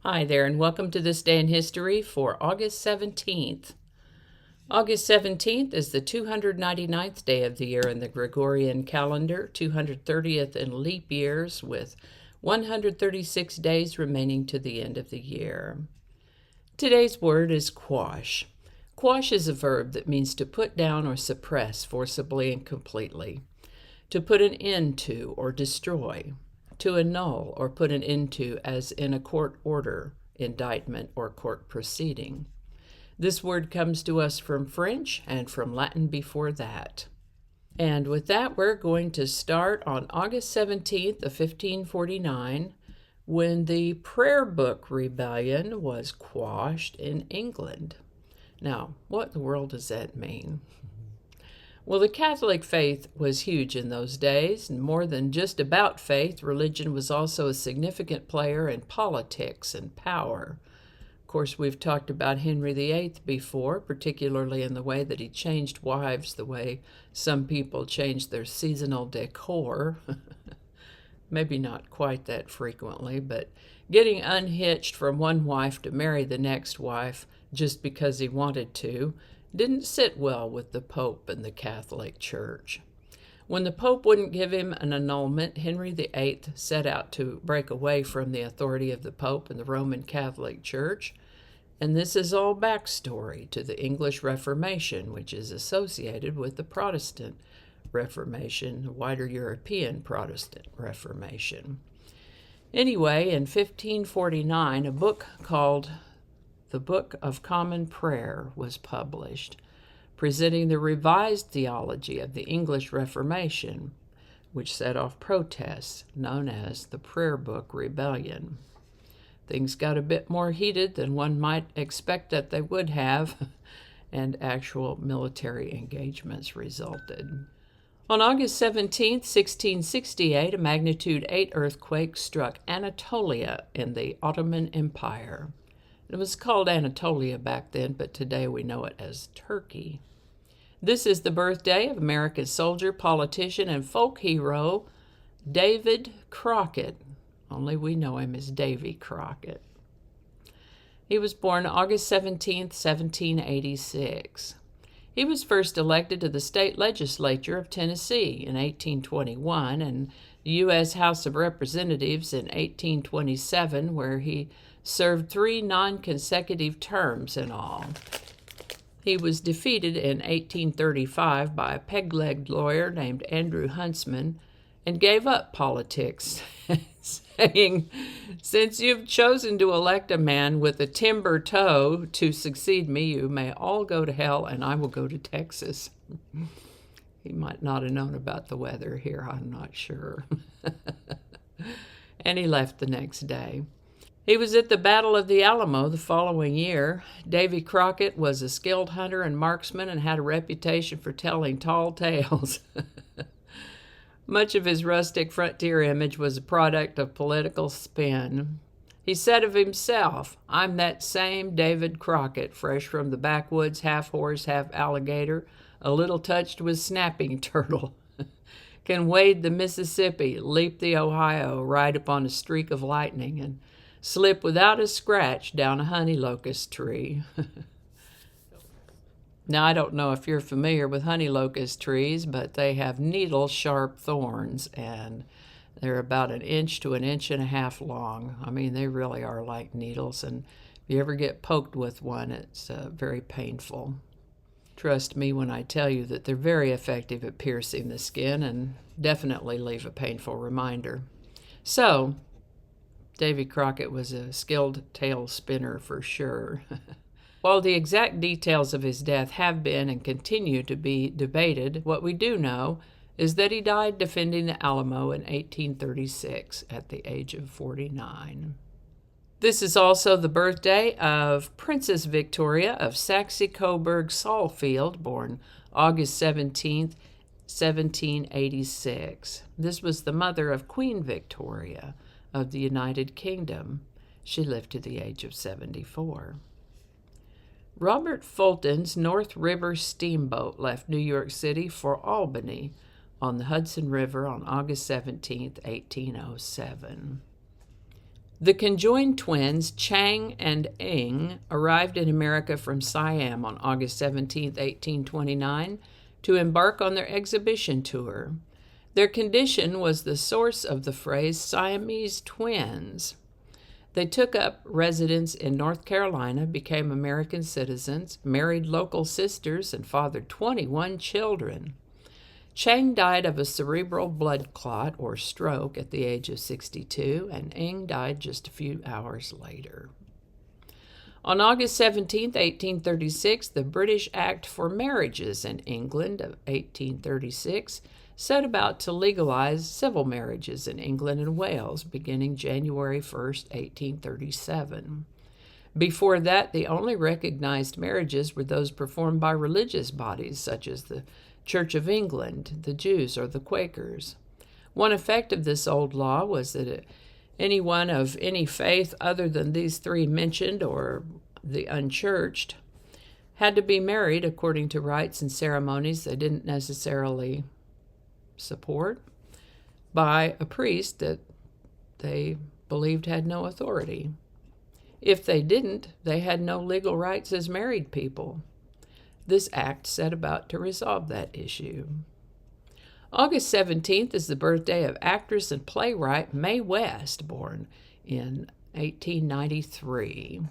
Hi there, and welcome to This Day in History for August 17th. August 17th is the 299th day of the year in the Gregorian calendar, 230th in leap years, with 136 days remaining to the end of the year. Today's word is quash. Quash is a verb that means to put down or suppress forcibly and completely, to put an end to or destroy, to annul or put an end to, as in a court order, indictment, or court proceeding. This word comes to us from French and from Latin before that. And with that, we're going to start on August 17th of 1549, when the Prayer Book Rebellion was quashed in England. Now, what in the world does that mean? Well, the Catholic faith was huge in those days, and more than just about faith, religion was also a significant player in politics and power. Of course, we've talked about Henry VIII before, particularly in the way that he changed wives, the way some people change their seasonal decor. Maybe not quite that frequently, but getting unhitched from one wife to marry the next wife just because he wanted to didn't sit well with the Pope and the Catholic Church. When the Pope wouldn't give him an annulment, Henry VIII set out to break away from the authority of the Pope and the Roman Catholic Church. And this is all backstory to the English Reformation, which is associated with the Protestant Reformation, the wider European Protestant Reformation. Anyway, in 1549, a book called The Book of Common Prayer was published, presenting the revised theology of the English Reformation, which set off protests known as the Prayer Book Rebellion. Things got a bit more heated than one might expect that they would have, and actual military engagements resulted. On August 17, 1668, a magnitude 8 earthquake struck Anatolia in the Ottoman Empire. It was called Anatolia back then, but today we know it as Turkey. This is the birthday of American soldier, politician, and folk hero David Crockett. Only we know him as Davey Crockett. He was born August 17, 1786. He was first elected to the state legislature of Tennessee in 1821 and the U.S. House of Representatives in 1827, where he served 3 non-consecutive terms in all. He was defeated in 1835 by a peg-legged lawyer named Andrew Huntsman and gave up politics, saying, "Since you've chosen to elect a man with a timber toe to succeed me, you may all go to hell and I will go to Texas." He might not have known about the weather here, I'm not sure. And he left the next day. He was at the Battle of the Alamo the following year. Davy Crockett was a skilled hunter and marksman and had a reputation for telling tall tales. Much of his rustic frontier image was a product of political spin. He said of himself, "I'm that same David Crockett, fresh from the backwoods, half horse, half alligator, a little touched with snapping turtle. Can wade the Mississippi, leap the Ohio, ride upon a streak of lightning, and slip without a scratch down a honey locust tree." Now, I don't know if you're familiar with honey locust trees, but they have needle-sharp thorns, and they're about 1 inch to 1.5 inches long. I mean, they really are like needles, and if you ever get poked with one, it's very painful. Trust me when I tell you that they're very effective at piercing the skin and definitely leave a painful reminder. So, Davy Crockett was a skilled tale spinner for sure. While the exact details of his death have been and continue to be debated, what we do know is that he died defending the Alamo in 1836 at the age of 49. This is also the birthday of Princess Victoria of Saxe-Coburg-Saalfeld, born August 17, 1786. This was the mother of Queen Victoria of the United Kingdom. She lived to the age of 74. Robert Fulton's North River Steamboat left New York City for Albany on the Hudson River on August 17, 1807. The conjoined twins, Chang and Eng, arrived in America from Siam on August 17, 1829, to embark on their exhibition tour. Their condition was the source of the phrase Siamese twins. They took up residence in North Carolina, became American citizens, married local sisters, and fathered 21 children. Chang died of a cerebral blood clot or stroke at the age of 62, and Eng died just a few hours later. On August 17, 1836, the British Act for Marriages in England of 1836 set about to legalize civil marriages in England and Wales beginning January 1, 1837. Before that, the only recognized marriages were those performed by religious bodies such as the Church of England, the Jews, or the Quakers. One effect of this old law was that anyone of any faith other than these three mentioned or the unchurched had to be married according to rites and ceremonies they didn't necessarily support by a priest that they believed had no authority. If they didn't, they had no legal rights as married people. This act set about to resolve that issue. August 17th is the birthday of actress and playwright Mae West, born in 1893.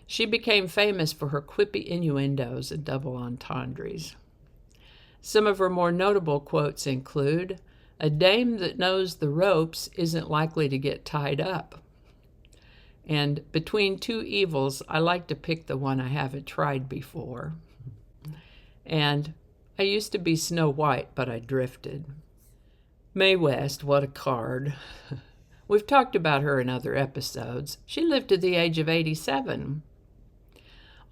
She became famous for her quippy innuendos and double entendres. Some of her more notable quotes include, "A dame that knows the ropes isn't likely to get tied up." And between two evils, I like to pick the one I haven't tried before. And I used to be Snow White, but I drifted. Mae West, what a card. We've talked about her in other episodes. She lived to the age of 87.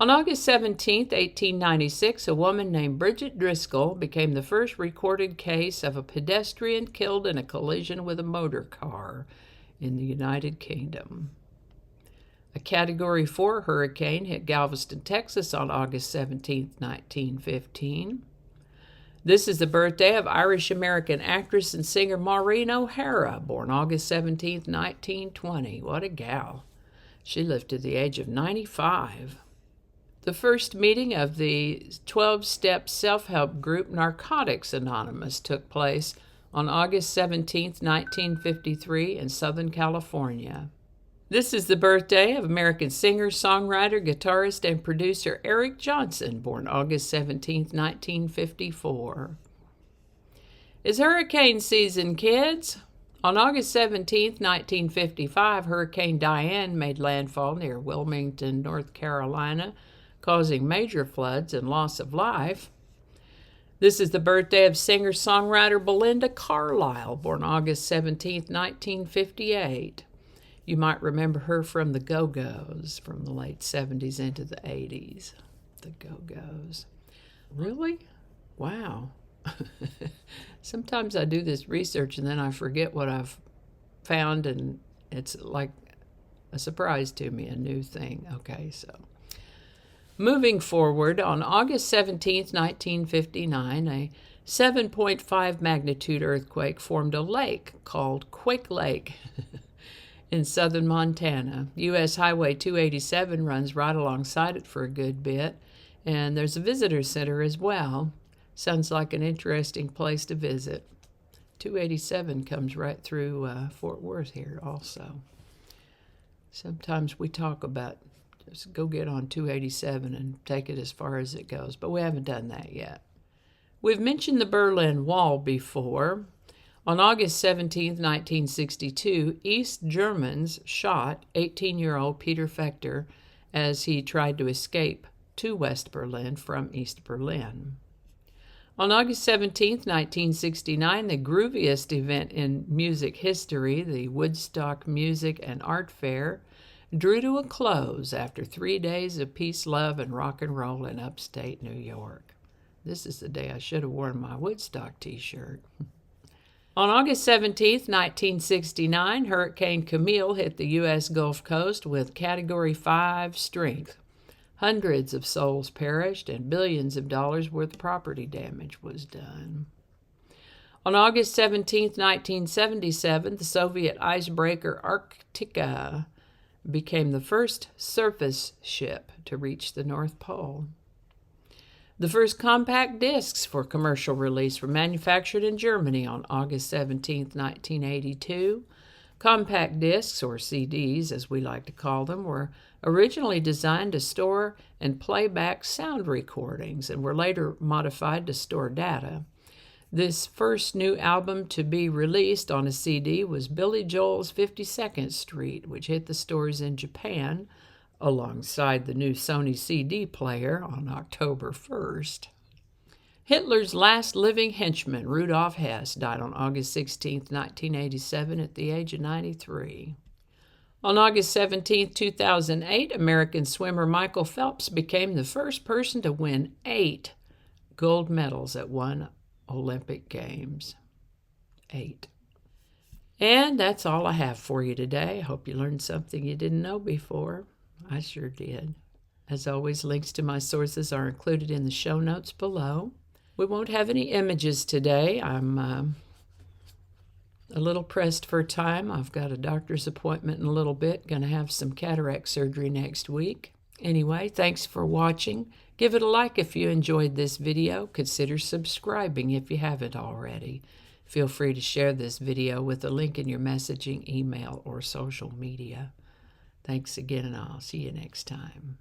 On August 17, 1896, a woman named Bridget Driscoll became the first recorded case of a pedestrian killed in a collision with a motor car in the United Kingdom. A Category 4 hurricane hit Galveston, Texas on August 17, 1915. This is the birthday of Irish-American actress and singer Maureen O'Hara, born August 17, 1920. What a gal. She lived to the age of 95. The first meeting of the 12-step self-help group Narcotics Anonymous took place on August 17, 1953 in Southern California. This is the birthday of American singer, songwriter, guitarist, and producer Eric Johnson, born August 17, 1954. It's hurricane season, kids! On August 17, 1955, Hurricane Diane made landfall near Wilmington, North Carolina, causing major floods and loss of life. This is the birthday of singer-songwriter Belinda Carlisle, born August 17, 1958. You might remember her from the Go-Go's from the late 70s into the 80s. The Go-Go's. Really? Wow. Sometimes I do this research and then I forget what I've found, and it's like a surprise to me, a new thing. Okay, so moving forward, on August 17, 1959, a 7.5 magnitude earthquake formed a lake called Quake Lake in southern Montana. U.S. Highway 287 runs right alongside it for a good bit, and there's a visitor center as well. Sounds like an interesting place to visit. 287 comes right through Fort Worth here also. Sometimes we talk about just go get on 287 and take it as far as it goes, but we haven't done that yet. We've mentioned the Berlin Wall before. On August 17, 1962, East Germans shot 18-year-old Peter Fechter as he tried to escape to West Berlin from East Berlin. On August 17, 1969, the grooviest event in music history, the Woodstock Music and Art Fair, drew to a close after 3 days of peace, love, and rock and roll in upstate New York. This is the day I should have worn my Woodstock t-shirt. On August 17, 1969, Hurricane Camille hit the U.S. Gulf Coast with Category 5 strength. Hundreds of souls perished and billions of dollars worth of property damage was done. On August 17, 1977, the Soviet icebreaker Arktika became the first surface ship to reach the North Pole. The first compact discs for commercial release were manufactured in Germany on August 17, 1982. Compact discs, or CDs as we like to call them, were originally designed to store and play back sound recordings and were later modified to store data. This first new album to be released on a CD was Billy Joel's 52nd Street, which hit the stores in Japan alongside the new Sony CD player on October 1st. Hitler's last living henchman, Rudolph Hess, died on August 16, 1987 at the age of 93. On August 17, 2008, American swimmer Michael Phelps became the first person to win 8 gold medals at one Olympic Games. 8. And that's all I have for you today. I hope you learned something you didn't know before. I sure did. As always, links to my sources are included in the show notes below. We won't have any images today. I'm a little pressed for time. I've got a doctor's appointment in a little bit. Going to have some cataract surgery next week. Anyway, thanks for watching. Give it a like if you enjoyed this video. Consider subscribing if you haven't already. Feel free to share this video with a link in your messaging, email, or social media. Thanks again, and I'll see you next time.